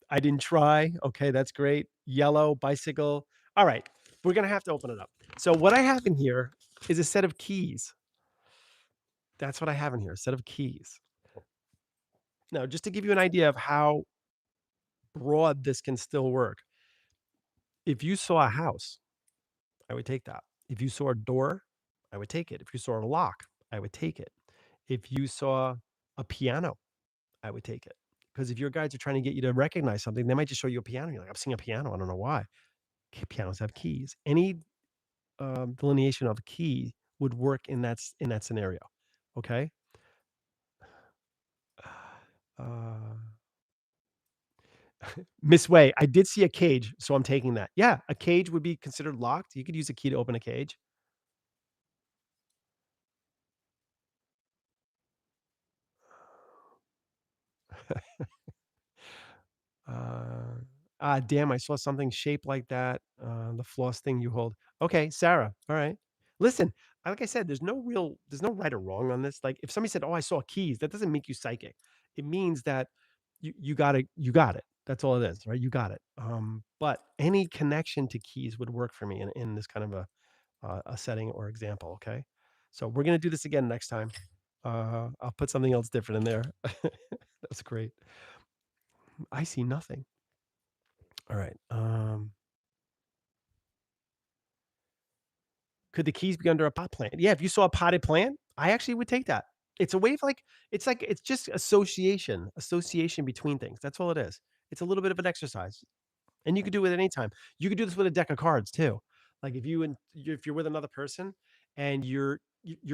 I didn't try. Okay, that's great. Yellow bicycle. All right. We're gonna have to open it up. So what I have in here is a set of keys. That's what I have in here, a set of keys. Now, just to give you an idea of how broad this can still work, if you saw a house, I would take that. If you saw a door, I would take it. If you saw a lock, I would take it. If you saw a piano, I would take it. Because if your guides are trying to get you to recognize something, they might just show you a piano. You're like, I'm seeing a piano. I don't know why. Pianos have keys. Any delineation of a key would work in that scenario. Okay. Uh, Miss Way, I did see a cage, so I'm taking that. Yeah, a cage would be considered locked. You could use a key to open a cage. Uh, damn, I saw something shaped like that. The floss thing you hold. Okay, Sarah. All right. Listen, like I said, there's no right or wrong on this. Like if somebody said, "Oh, I saw keys," that doesn't make you psychic. It means that you got it. That's all it is, right? You got it. But any connection to keys would work for me in this kind of a setting or example. Okay, so we're gonna do this again next time. I'll put something else different in there. That's great. I see nothing. All right. Could the keys be under a pot plant? Yeah, if you saw a potted plant, I actually would take that. It's a way of like it's just association between things. That's all it is. It's a little bit of an exercise, and you could do it at any time. You could do this with a deck of cards too. Like if you're with another person and you're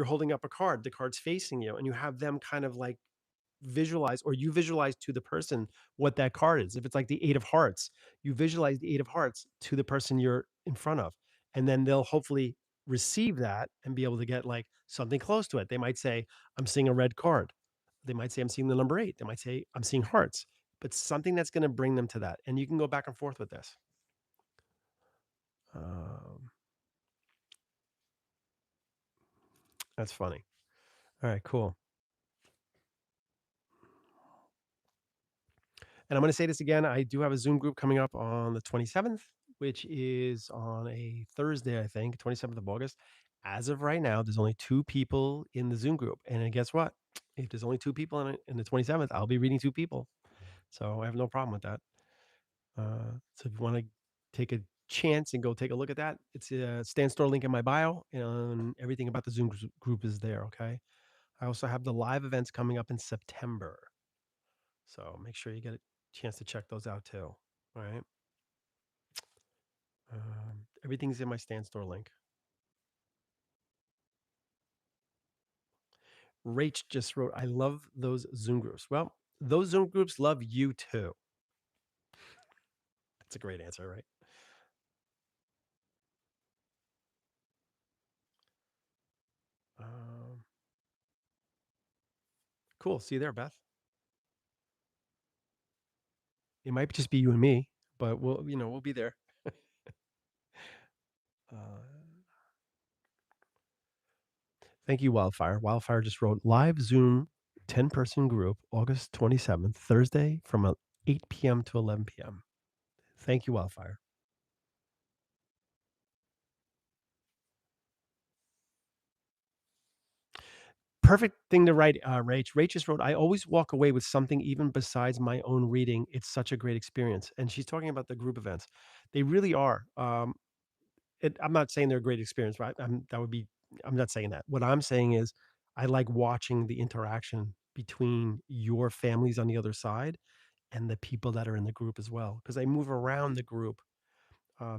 holding up a card, the card's facing you, and you have them kind of like visualize or you visualize to the person what that card is. If it's like the 8 of hearts, you visualize the 8 of hearts to the person you're in front of. And then they'll hopefully receive that and be able to get like something close to it. They might say, I'm seeing a red card. They might say, I'm seeing the number 8. They might say, I'm seeing hearts, but something that's going to bring them to that. And you can go back and forth with this. Um, that's funny. All right, cool. And I'm going to say this again. I do have a Zoom group coming up on the 27th, which is on a Thursday, I think, 27th of August. As of right now, there's only 2 people in the Zoom group. And guess what? If there's only 2 people in the 27th, I'll be reading 2 people. So I have no problem with that. So if you want to take a chance and go take a look at that, it's a stand store link in my bio, and everything about the Zoom group is there. Okay. I also have the live events coming up in September. So make sure you get a chance to check those out too. All right. Everything's in my stand store link. Rach just wrote, I love those Zoom groups. Well, those Zoom groups love you too. That's a great answer, right? Um, cool. See you there, Beth. It might just be you and me, but we'll be there. Uh, thank you, Wildfire. Wildfire just wrote live Zoom 10-person group, August 27th, Thursday from 8 p.m. to 11 p.m. Thank you, Wildfire. Perfect thing to write, Rach. Rach just wrote, I always walk away with something even besides my own reading. It's such a great experience. And she's talking about the group events. They really are. I'm not saying they're a great experience, right? I'm not saying that. What I'm saying is I like watching the interaction between your families on the other side and the people that are in the group as well. Because I move around the group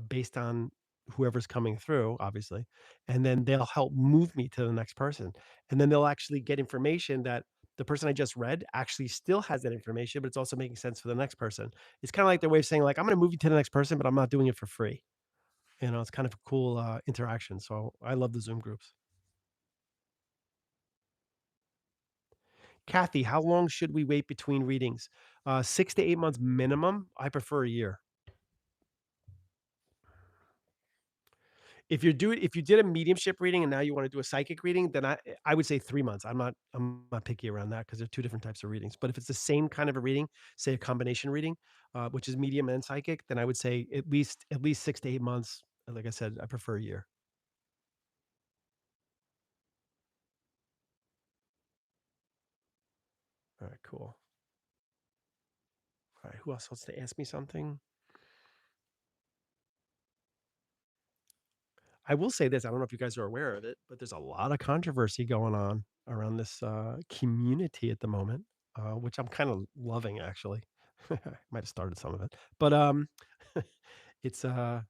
based on whoever's coming through, obviously, and then they'll help move me to the next person, and then they'll actually get information that the person I just read actually still has that information, but it's also making sense for the next person. It's kind of like their way of saying, like, I'm going to move you to the next person, but I'm not doing it for free. It's kind of a cool interaction. So I love the Zoom groups. Kathy, how long should we wait between readings? 6 to 8 months minimum. I prefer a year. If you did a mediumship reading and now you want to do a psychic reading, then I would say 3 months. I'm not picky around that because they're two different types of readings. But if it's the same kind of a reading, say a combination reading, which is medium and psychic, then I would say at least 6 to 8 months. Like I said, I prefer a year. All right, cool. All right, who else wants to ask me something? I will say this, I don't know if you guys are aware of it, but there's a lot of controversy going on around this, community at the moment, which I'm kinda loving actually. I might have started some of it, but, it's, a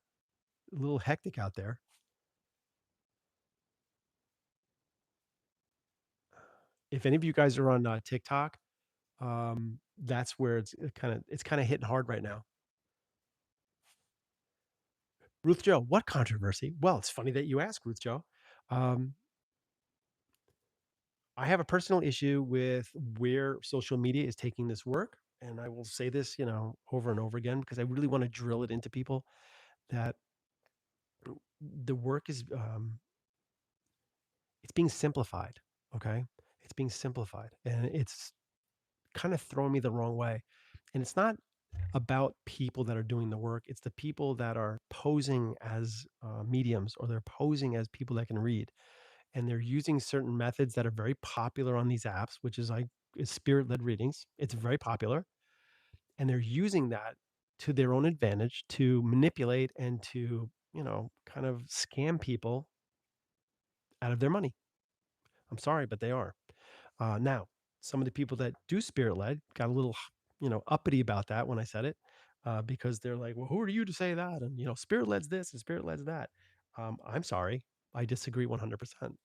little hectic out there. If any of you guys are on, TikTok, that's where it's kinda hitting hard right now. Ruth Joe, what controversy? Well, it's funny that you ask, Ruth Joe. Um, I have a personal issue with where social media is taking this work. And I will say this, over and over again, because I really want to drill it into people that the work is, it's being simplified. Okay. It's being simplified and it's kind of throwing me the wrong way. And it's not about people that are doing the work. It's the people that are posing as mediums or they're posing as people that can read and they're using certain methods that are very popular on these apps, which is like is spirit-led readings. It's very popular, and they're using that to their own advantage to manipulate and to, kind of scam people out of their money. I'm sorry, but they are. Now, some of the people that do spirit-led got a little, uppity about that when I said it, because they're like, "Well, who are you to say that?" And spirit-led's this and spirit-led's that. I'm sorry, I disagree 100%.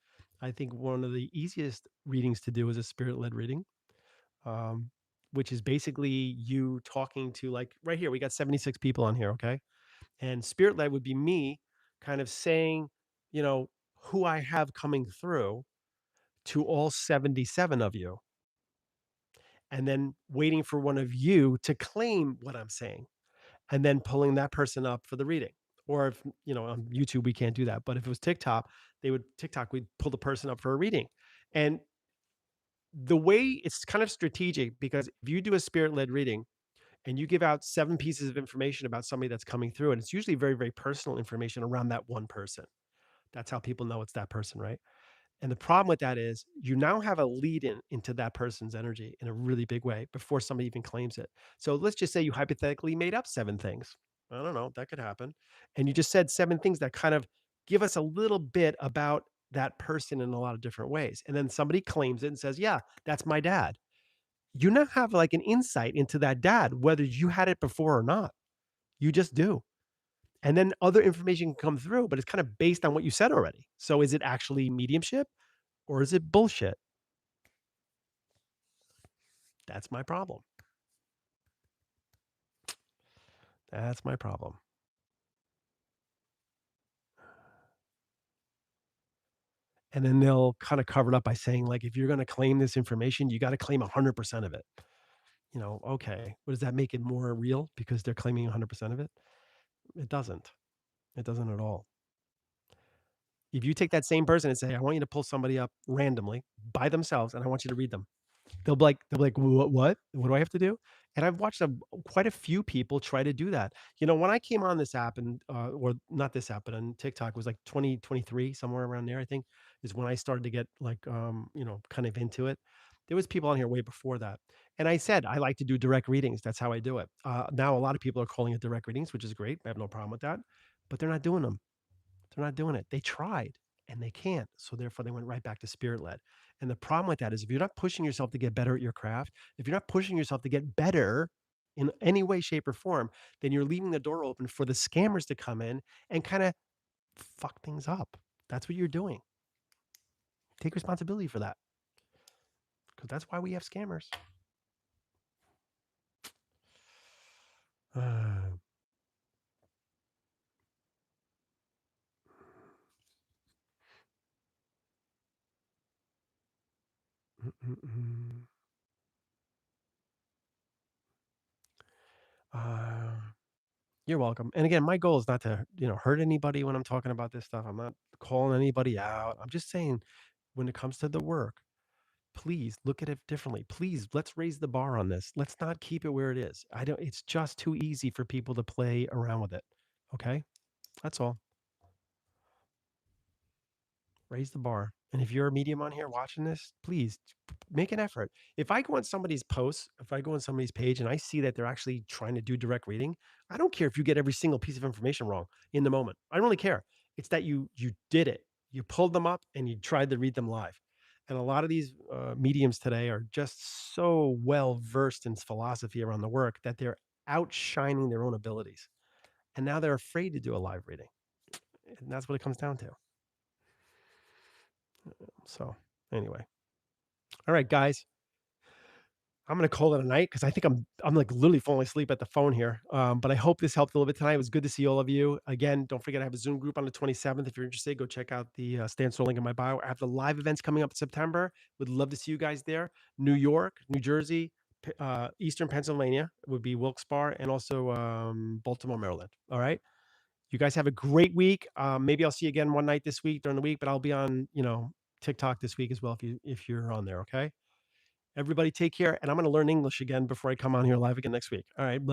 I think one of the easiest readings to do is a spirit-led reading, um, which is basically you talking to like right here. We got 76 people on here, okay? And spirit-led would be me kind of saying, you know, who I have coming through to all 77 of you, and then waiting for one of you to claim what I'm saying, and then pulling that person up for the reading. Or if, on YouTube we can't do that, but if it was TikTok, we'd pull the person up for a reading. And the way it's kind of strategic because if you do a spirit-led reading and you give out 7 pieces of information about somebody that's coming through, and it's usually very, very personal information around that one person. That's how people know it's that person, right? And the problem with that is you now have a lead in into that person's energy in a really big way before somebody even claims it. So let's just say you hypothetically made up 7 things. I don't know, that could happen. And you just said 7 things that kind of give us a little bit about that person in a lot of different ways. And then somebody claims it and says, "Yeah, that's my dad." You now have like an insight into that dad, whether you had it before or not. You just do. And then other information can come through, but it's kind of based on what you said already. So is it actually mediumship or is it bullshit? That's my problem. That's my problem. And then they'll kind of cover it up by saying, like, if you're going to claim this information, you got to claim 100% of it. Okay. What does that make it more real because they're claiming 100% of it? It doesn't. It doesn't at all. If you take that same person and say, I want you to pull somebody up randomly by themselves and I want you to read them, they'll be like, What? What do I have to do?" And I've watched quite a few people try to do that. When I came on this app and, or not this app, but on TikTok was like 2023, somewhere around there, I think, is when I started to get like, kind of into it. There was people on here way before that. And I said, I like to do direct readings. That's how I do it. Now a lot of people are calling it direct readings, which is great. I have no problem with that, but they're not doing them. They're not doing it. They tried and they can't. So therefore they went right back to spirit led. And the problem with that is if you're not pushing yourself to get better at your craft, if you're not pushing yourself to get better, in any way, shape, or form, then you're leaving the door open for the scammers to come in and kind of fuck things up. That's what you're doing. Take responsibility for that because that's why we have scammers. Uh, mm, mm, mm. Uh, you're welcome. And again, my goal is not to, hurt anybody when I'm talking about this stuff. I'm not calling anybody out. I'm just saying when it comes to the work, please look at it differently. Please, let's raise the bar on this. Let's not keep it where it is. I don't It's just too easy for people to play around with it. Okay? That's all. Raise the bar. And if you're a medium on here watching this, please make an effort. If I go on somebody's posts, if I go on somebody's page and I see that they're actually trying to do direct reading, I don't care if you get every single piece of information wrong in the moment. I don't really care. It's that you did it. You pulled them up and you tried to read them live. And a lot of these mediums today are just so well versed in philosophy around the work that they're outshining their own abilities. And now they're afraid to do a live reading. And that's what it comes down to. So, anyway. All right, guys. I'm gonna call it a night because I think I'm like literally falling asleep at the phone here. But I hope this helped a little bit tonight. It was good to see all of you. Again, don't forget I have a Zoom group on the 27th. If you're interested, go check out the Stand Store link in my bio. I have the live events coming up in September. Would love to see you guys there. New York, New Jersey, Eastern Pennsylvania would be Wilkes-Barre, and also Baltimore, Maryland. All right. You guys have a great week. Maybe I'll see you again one night this week during the week, but I'll be on TikTok this week as well if you're on there. Okay. Everybody take care. And I'm going to learn English again before I come on here live again next week. All right. Bye.